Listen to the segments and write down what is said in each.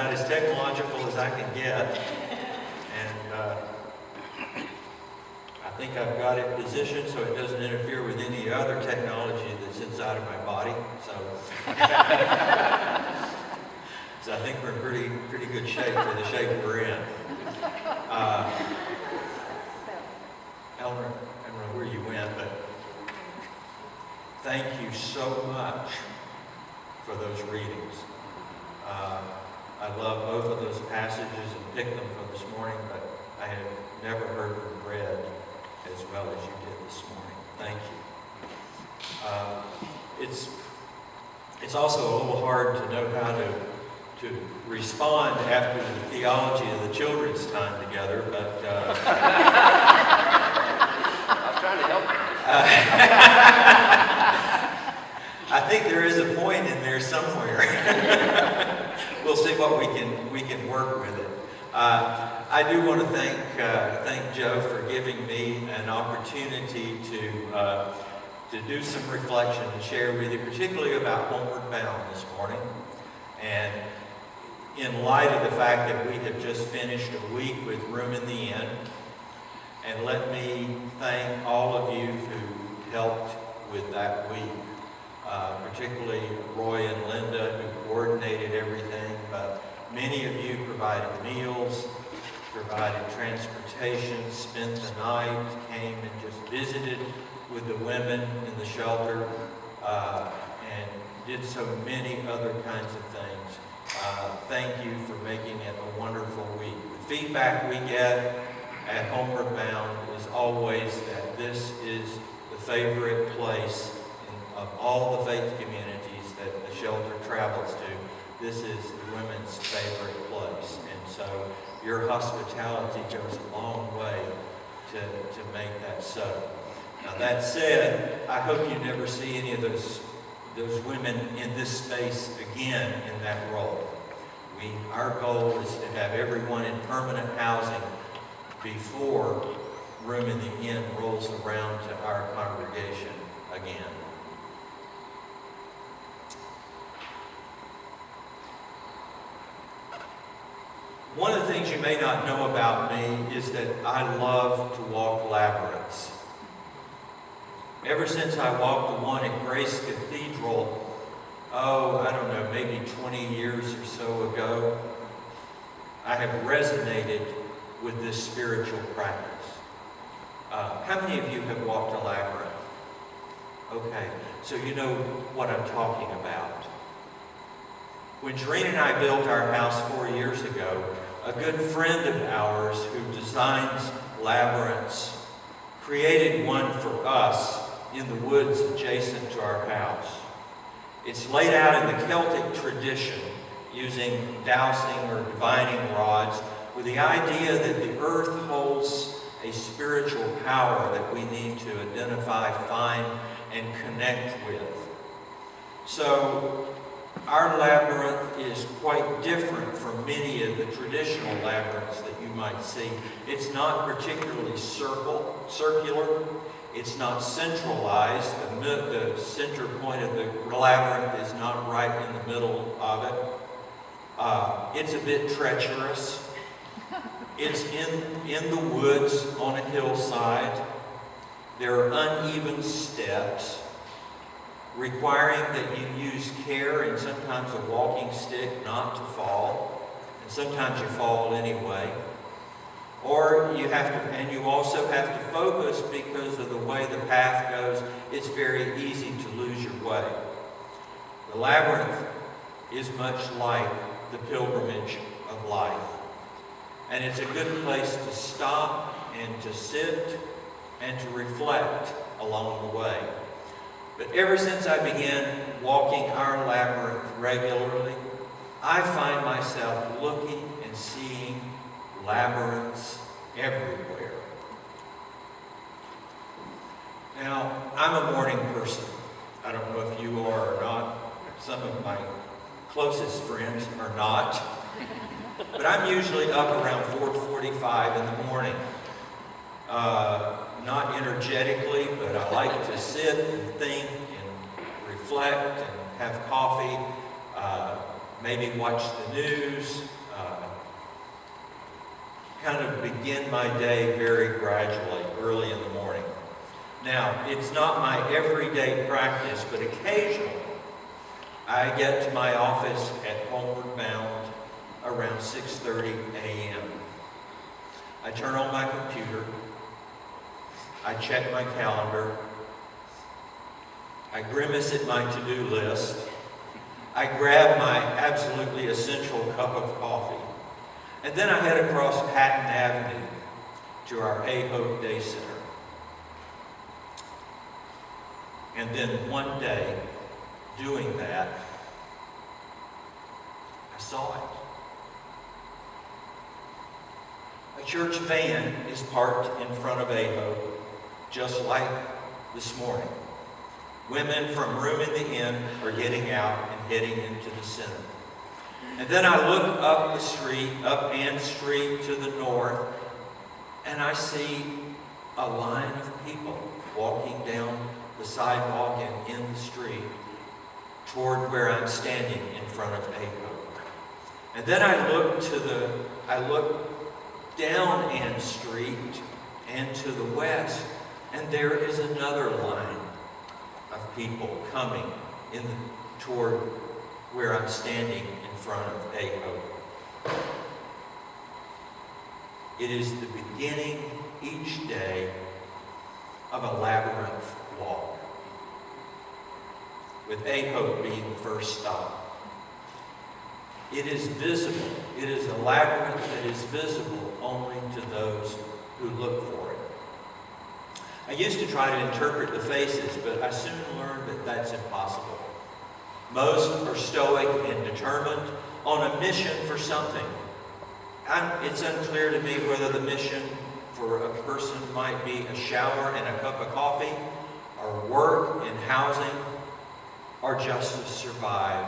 about as technological as I can get. And I think I've got it positioned so it doesn't interfere with any other technology that's inside of my body. So, so I think we're in pretty good shape for the shape we're in. Eleanor, I don't know where you went, but thank you so much for those readings. I love both of those passages and picked them for this morning, but I have never heard them read as well as you did this morning. Thank you. It's also a little hard to know how to respond after the theology of the children's time together, but I'm trying to help I think there is a point in there somewhere. We'll see what we can work with it. I do want to thank Joe for giving me an opportunity to do some reflection and share with you, particularly about Homeward Bound this morning. And in light of the fact that we have just finished a week with Room in the Inn, and let me thank all of you who helped with that week. Particularly Roy and Linda, who coordinated everything, but many of you provided meals, provided transportation, spent the night, came and just visited with the women in the shelter, and did so many other kinds of things. Thank you for making it a wonderful week. The feedback we get at Homeward Bound is always that this is the favorite place of all the faith communities that the shelter travels to. This is the women's favorite place. And so your hospitality goes a long way to make that so. Now that said, I hope you never see any of those women in this space again in that role. Our goal is to have everyone in permanent housing before Room in the Inn rolls around to our congregation again. One of the things you may not know about me is that I love to walk labyrinths. Ever since I walked the one at Grace Cathedral, I don't know, maybe 20 years or so ago, I have resonated with this spiritual practice. How many of you have walked a labyrinth? Okay, so you know what I'm talking about. When Tareen and I built our house 4 years ago, a good friend of ours who designs labyrinths created one for us in the woods adjacent to our house. It's laid out in the Celtic tradition using dowsing or divining rods with the idea that the earth holds a spiritual power that we need to identify, find, and connect with. So our labyrinth is quite different from many of the traditional labyrinths that you might see. It's not particularly circular. It's not centralized. The center point of the labyrinth is not right in the middle of it. It's a bit treacherous. It's in the woods on a hillside. There are uneven steps, requiring that you use care and sometimes a walking stick not to fall, and sometimes you fall anyway. Or you have to, and you also have to focus because of the way the path goes. It's very easy to lose your way. The labyrinth is much like the pilgrimage of life, and it's a good place to stop and to sit and to reflect along the way. But ever since I began walking our labyrinth regularly, I find myself looking and seeing labyrinths everywhere. Now, I'm a morning person. I don't know if you are or not. Some of my closest friends are not. But I'm usually up around 4:45 in the morning. Not energetically, but I like to sit and think and reflect and have coffee. maybe watch the news, kind of begin my day very gradually, early in the morning. Now, it's not my everyday practice, but occasionally I get to my office at Homeward bound around 6:30 a.m. I turn on my computer, I check my calendar, I grimace at my to-do list, I grab my absolutely essential cup of coffee, and then I head across Patton Avenue to our A Hope Day Center. And then one day, doing that, I saw it. A church van is parked in front of A Hope, just like this morning. Women from room in the inn are getting out and heading into the center. And then I look up the street, up Ann Street to the north, and I see a line of people walking down the sidewalk and in the street toward where I'm standing in front of A Hope. And then I look down Ann Street and to the west, and there is another line of people coming toward where I'm standing in front of A Hope. It is the beginning each day of a labyrinth walk, with A Hope being the first stop. It is visible. It is a labyrinth that is visible only to those who look for it. I used to try to interpret the faces, but I soon learned that that's impossible. Most are stoic and determined on a mission for something. It's unclear to me whether the mission for a person might be a shower and a cup of coffee, or work and housing, or just to survive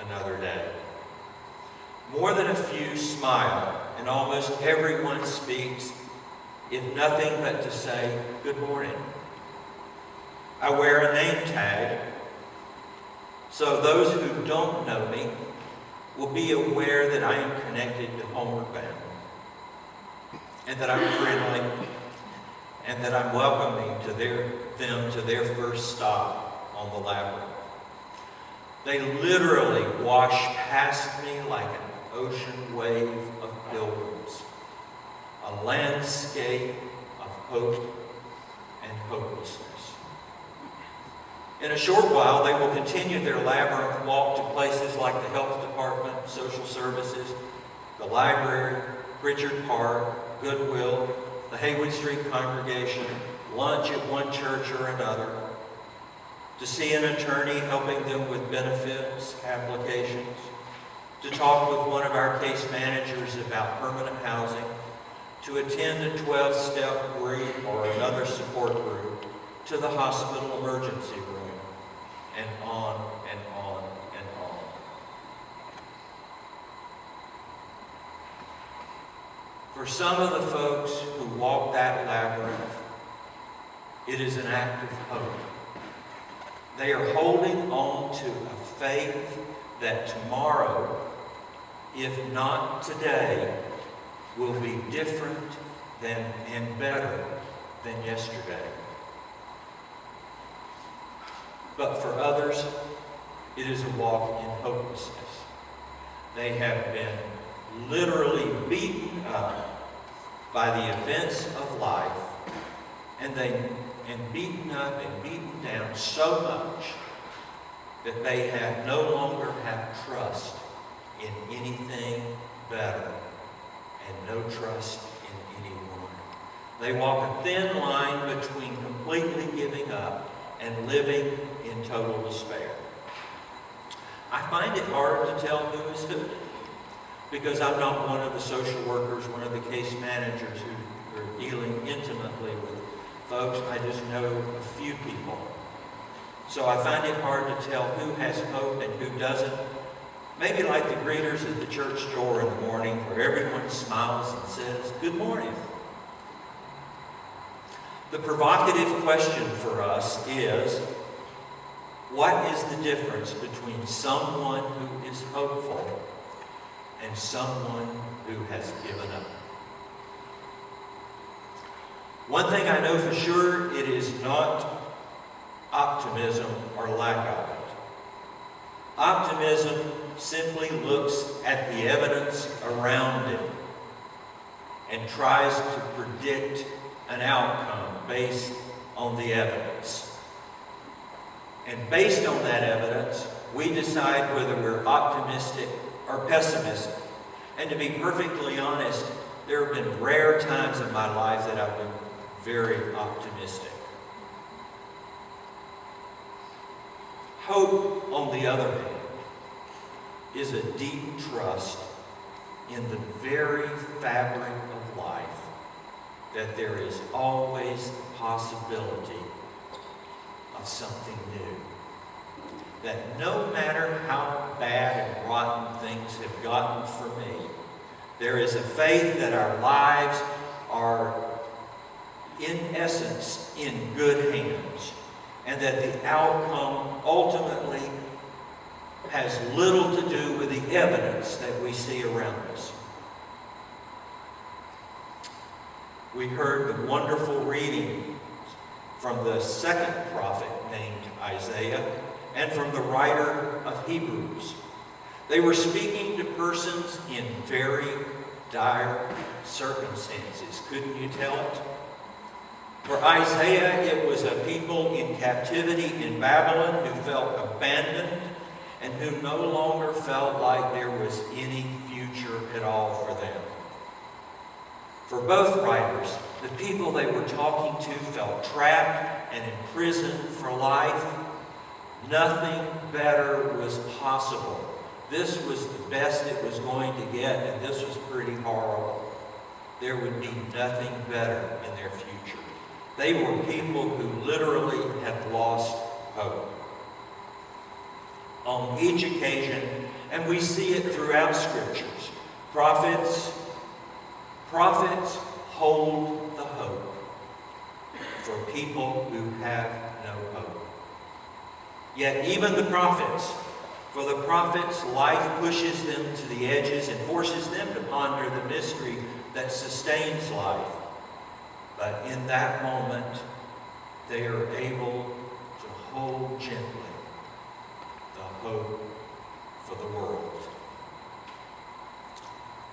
another day. More than a few smile, and almost everyone speaks, if nothing but to say, "Good morning." I wear a name tag, so those who don't know me will be aware that I am connected to Homeward bound, and that I'm friendly, and that I'm welcoming to them to their first stop on the labyrinth. They literally wash past me like an ocean wave of pilgrims, a landscape of hope and hopelessness. In a short while, they will continue their labyrinth walk to places like the health department, social services, the library, Pritchard Park, Goodwill, the Haywood Street Congregation, lunch at one church or another, to see an attorney helping them with benefits applications, to talk with one of our case managers about permanent housing, to attend a 12-step group or another support group, to the hospital emergency room, and on and on and on. For some of the folks who walk that labyrinth, it is an act of hope. They are holding on to a faith that tomorrow, if not today, will be different and better than yesterday. But for others, it is a walk in hopelessness. They have been literally beaten up by the events of life, and beaten up and beaten down so much that they no longer have trust in anything better and no trust in anyone. They walk a thin line between completely giving up and living in total despair. I find it hard to tell who is who, because I'm not one of the social workers, one of the case managers who are dealing intimately with folks. I just know a few people. So I find it hard to tell who has hope and who doesn't. Maybe like the greeters at the church door in the morning, where everyone smiles and says, "Good morning." The provocative question for us is, What is the difference between someone who is hopeful and someone who has given up? One thing I know for sure, it is not optimism or lack of it. Optimism simply looks at the evidence around it and tries to predict an outcome based on the evidence. And based on that evidence, we decide whether we're optimistic or pessimistic. And to be perfectly honest, there have been rare times in my life that I've been very optimistic. Hope, on the other hand, is a deep trust in the very fabric of life that there is always the possibility of something new. That no matter how bad and rotten things have gotten for me, there is a faith that our lives are, in essence, in good hands, and that the outcome ultimately has little to do with the evidence that we see around us. We heard the wonderful reading from the second prophet named Isaiah and from the writer of Hebrews. They were speaking to persons in very dire circumstances. Couldn't you tell it? For Isaiah, it was a people in captivity in Babylon who felt abandoned and who no longer felt like there was any future at all for them. For both writers, the people they were talking to felt trapped and imprisoned for life. Nothing better was possible. This was the best it was going to get, and this was pretty horrible. There would be nothing better in their future. They were people who literally had lost hope. On each occasion, and we see it throughout Scriptures, prophets hold the hope for people who have no hope. Yet even the prophets, for the prophets, life pushes them to the edges and forces them to ponder the mystery that sustains life. But in that moment, they are able to hold gently the hope for the world.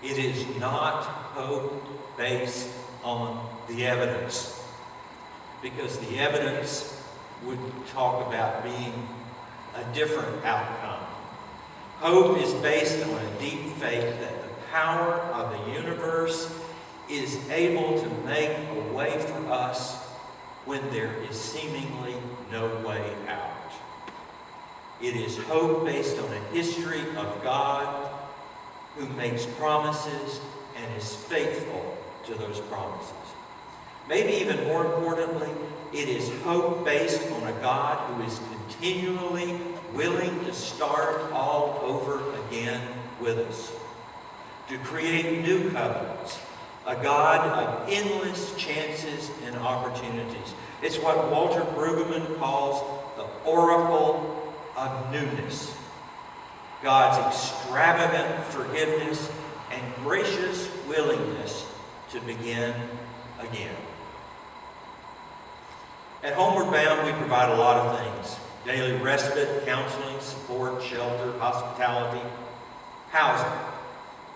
It is not hope based on the evidence, because the evidence would talk about being a different outcome. Hope is based on a deep faith that the power of the universe is able to make a way for us when there is seemingly no way out. It is hope based on a history of God who makes promises and is faithful to those promises. Maybe even more importantly, it is hope based on a God who is continually willing to start all over again with us, to create new covenants, a God of endless chances and opportunities. It's what Walter Brueggemann calls the oracle of newness. God's extravagant forgiveness and gracious willingness to begin again. At Homeward Bound, we provide a lot of things: daily respite, counseling, support, shelter, hospitality, housing.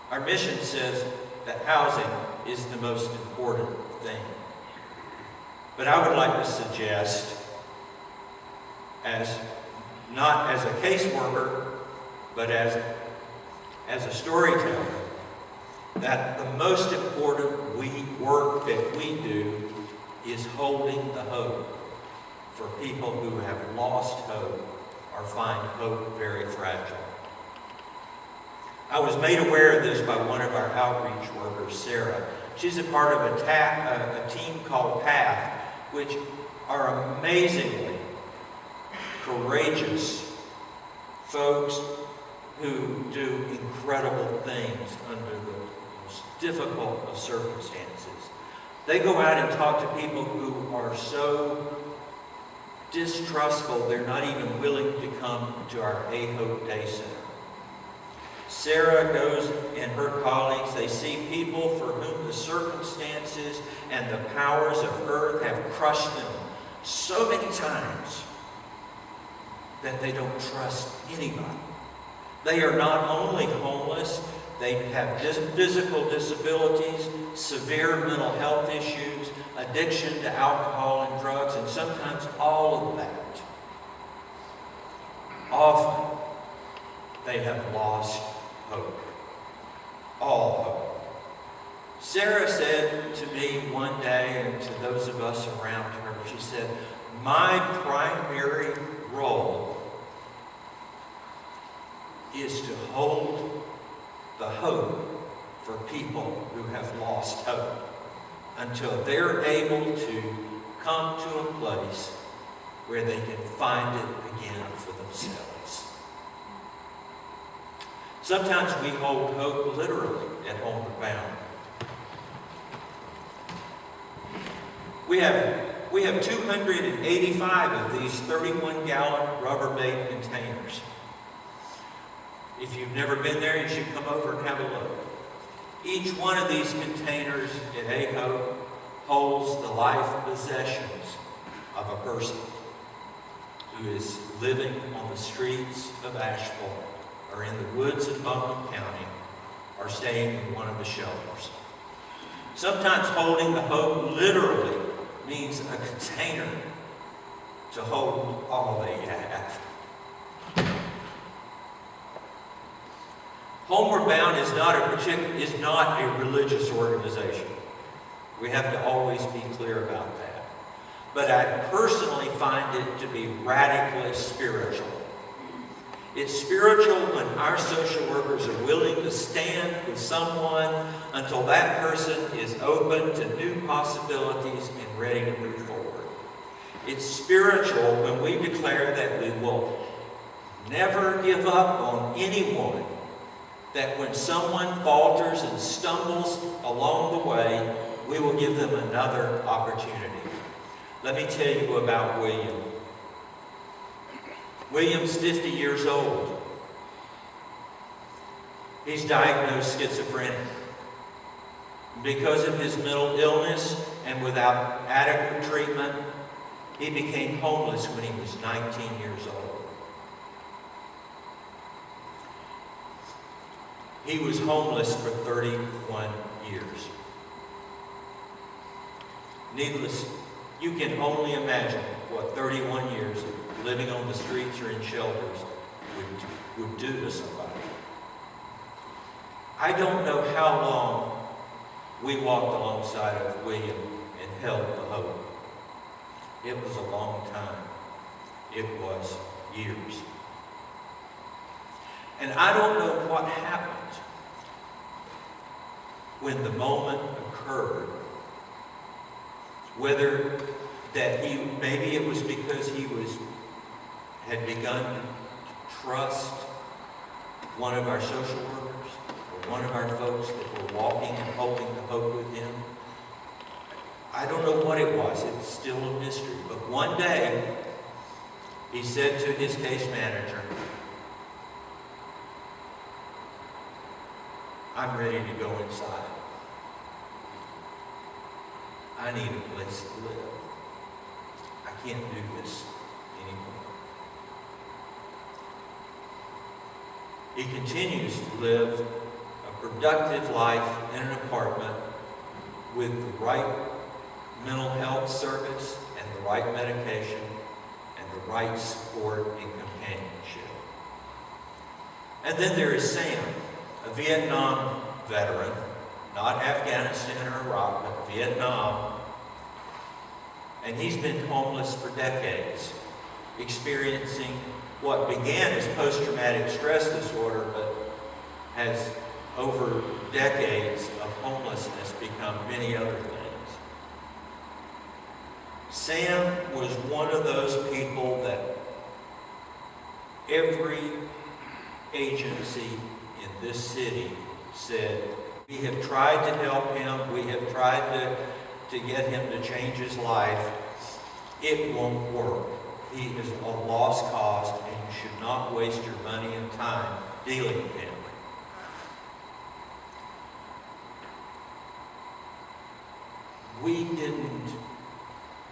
Our mission says that housing is the most important thing. But I would like to suggest, not as a caseworker, but as a storyteller, that the most important work that we do is holding the hope for people who have lost hope or find hope very fragile. I was made aware of this by one of our outreach workers, Sarah. She's a part of a team called PATH, which are amazingly courageous folks who do incredible things under the most difficult of circumstances. They go out and talk to people who are so distrustful. They're not even willing to come to our A Hope Day Center. Sarah goes and her colleagues, they see people for whom the circumstances and the powers of earth have crushed them so many times that they don't trust anybody. They are not only homeless, they have physical disabilities, severe mental health issues, addiction to alcohol and drugs, and sometimes all of that. Often, they have lost hope. All hope. Sarah said to me one day, and to those of us around her, she said, "My primary role is to hold the hope for people who have lost hope until they're able to come to a place where they can find it again for themselves." Sometimes we hold hope literally at Homeward Bound. We have 285 of these 31-gallon Rubbermaid containers. If you've never been there, you should come over and have a look. Each one of these containers at A Hope holds the life possessions of a person who is living on the streets of Asheville, or in the woods of Buncombe County, or staying in one of the shelters. Sometimes holding the hope literally means a container to hold all they have. Homeward Bound is not a religious organization. We have to always be clear about that. But I personally find it to be radically spiritual. It's spiritual when our social workers are willing to stand with someone until that person is open to new possibilities and ready to move forward. It's spiritual when we declare that we will never give up on anyone, that when someone falters and stumbles along the way, we will give them another opportunity. Let me tell you about William. William's 50 years old. He's diagnosed schizophrenic. Because of his mental illness and without adequate treatment, he became homeless when he was 19 years old. He was homeless for 31 years. Needless, you can only imagine what 31 years of living on the streets or in shelters would do to somebody. I don't know how long we walked alongside of William and held the hope. It was a long time. It was years. And I don't know what happened when the moment occurred. Whether that maybe it was because he had begun to trust one of our social workers or one of our folks that were walking and holding the hope with him. I don't know what it was. It's still a mystery. But one day, he said to his case manager, "I'm ready to go inside. I need a place to live. I can't do this anymore." He continues to live a productive life in an apartment with the right mental health service and the right medication and the right support and companionship. And then there is Sam, a Vietnam veteran, not Afghanistan or Iraq, but Vietnam. And he's been homeless for decades, experiencing what began as post-traumatic stress disorder, but has, over decades of homelessness, become many other things. Sam was one of those people that every agency in this city said, "We have tried to help him, we have tried to get him to change his life. It won't work." he is a lost cause, and you should not waste your money and time dealing with him. We didn't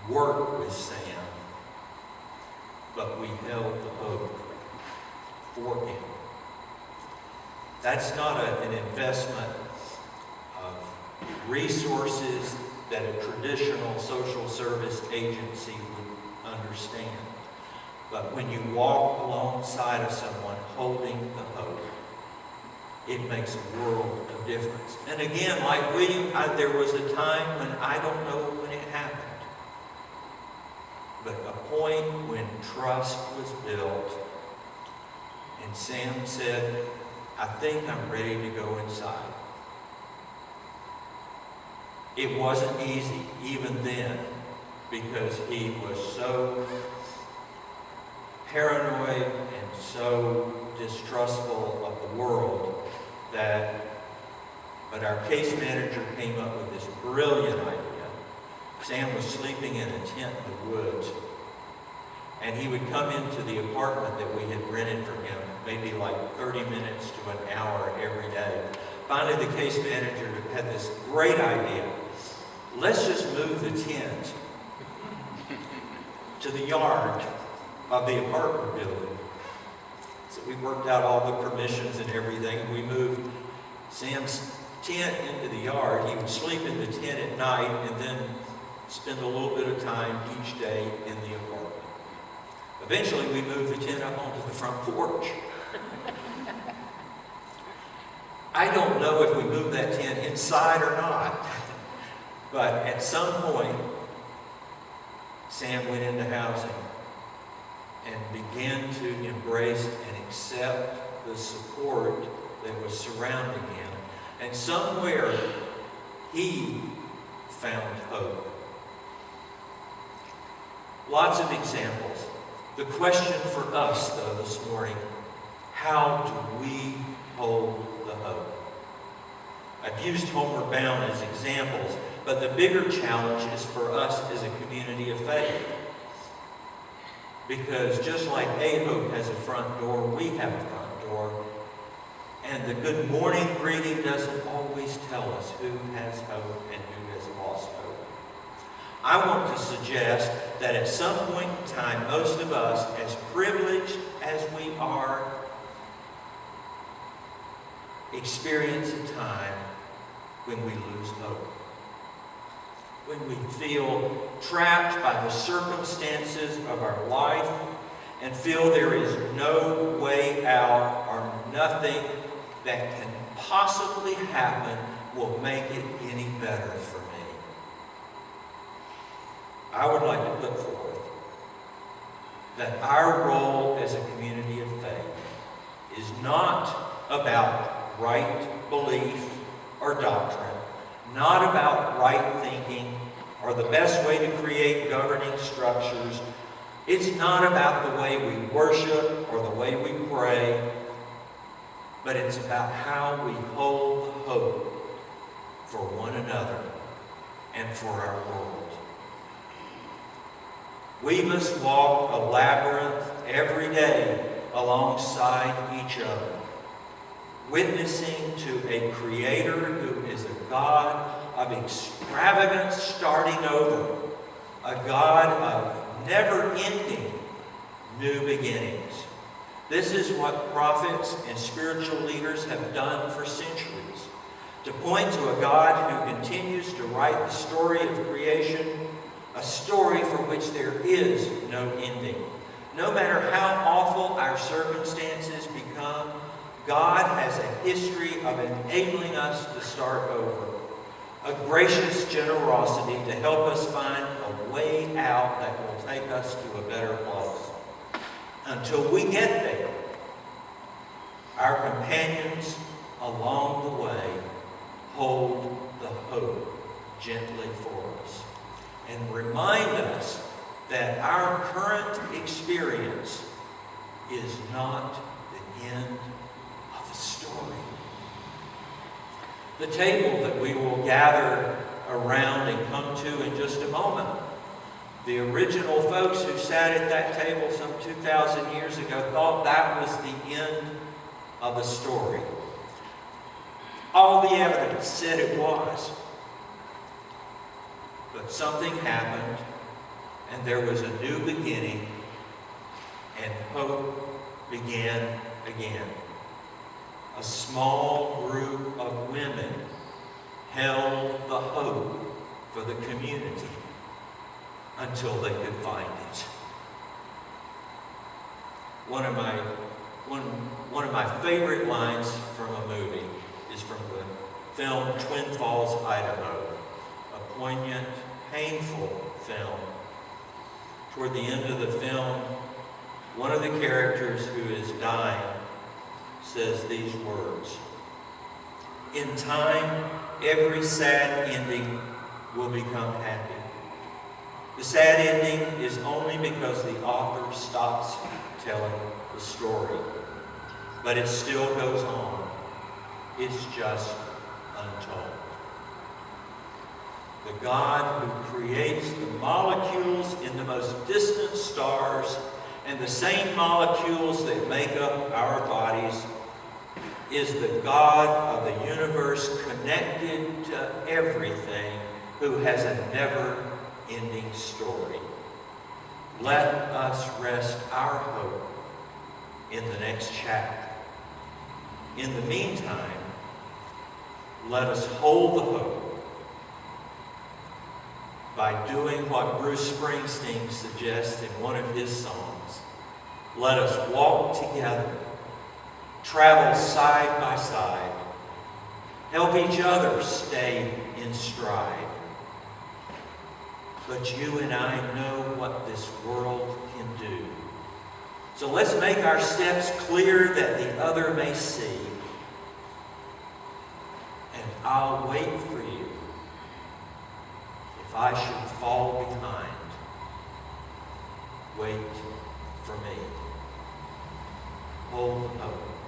work with Sam, but we held the hope for him. That's not an investment of resources that a traditional social service agency would understand. But when you walk alongside of someone holding the hope, it makes a world of difference. And again, like William, there was a time when I don't know when it happened, but a point when trust was built, and Sam said, I think I'm ready to go inside. It wasn't easy even then, because he was so paranoid and so distrustful of the world but our case manager came up with this brilliant idea. Sam was sleeping in a tent in the woods, and he would come into the apartment that we had rented for him, maybe like 30 minutes to an hour every day. Finally, the case manager had this great idea. Let's just move the tent to the yard of the apartment building. So we worked out all the permissions and everything. We moved Sam's tent into the yard. He would sleep in the tent at night and then spend a little bit of time each day in the apartment. Eventually, we moved the tent up onto the front porch. I don't know if we moved that tent inside or not, but at some point, Sam went into housing and began to embrace and accept the support that was surrounding him. And somewhere, he found hope. Lots of examples. The question for us, though, this morning, how do we hold the hope? I've used Homeward Bound as examples, but the bigger challenge is for us as a community of faith. Because just like A Hope has a front door, we have a front door. And the good morning greeting doesn't always tell us who has hope and who has lost hope. I want to suggest that at some point in time, most of us, as privileged as we are, experience a time when we lose hope. When we feel trapped by the circumstances of our life and feel there is no way out or nothing that can possibly happen will make it any better for me. I would like to put forth that our role as a community of faith is not about right belief or doctrine, not about right thinking or the best way to create governing structures. It's not about the way we worship or the way we pray, but it's about how we hold the hope for one another and for our world. We must walk a labyrinth every day alongside each other, witnessing to a Creator who is a God of extravagant starting over, a God of never-ending new beginnings. This is what prophets and spiritual leaders have done for centuries, to point to a God who continues to write the story of creation, a story for which there is no ending. No matter how awful our circumstances become, God has a history of enabling us to start over, a gracious generosity to help us find a way out that will take us to a better place. Until we get there, our companions along the way hold the hope gently for us and remind us that our current experience is not the end of the story. The table that we will gather around and come to in just a moment The original folks who sat at that table some 2,000 years ago thought that was the end of the story. All the evidence said it was. But something happened, and there was a new beginning, and hope began again. A small group of women held the hope for the community until they could find it. One of my favorite lines from a movie is from the film Twin Falls, Idaho. A poignant, painful film. Toward the end of the film, one of the characters who is dying says these words: "In time, every sad ending will become happy. The sad ending is only because the author stops telling the story. But it still goes on. It's just untold." The God who creates the molecules in the most distant stars and the same molecules that make up our bodies is the God of the universe, connected to everything, who has a never-ending story. Let us rest our hope in the next chapter. In the meantime, let us hold the hope by doing what Bruce Springsteen suggests in one of his songs. Let us walk together, travel side by side, help each other stay in stride. But you and I know what this world can do. So let's make our steps clear that the other may see. And I'll wait for you if I should fall behind. Wait for me. Hold hope.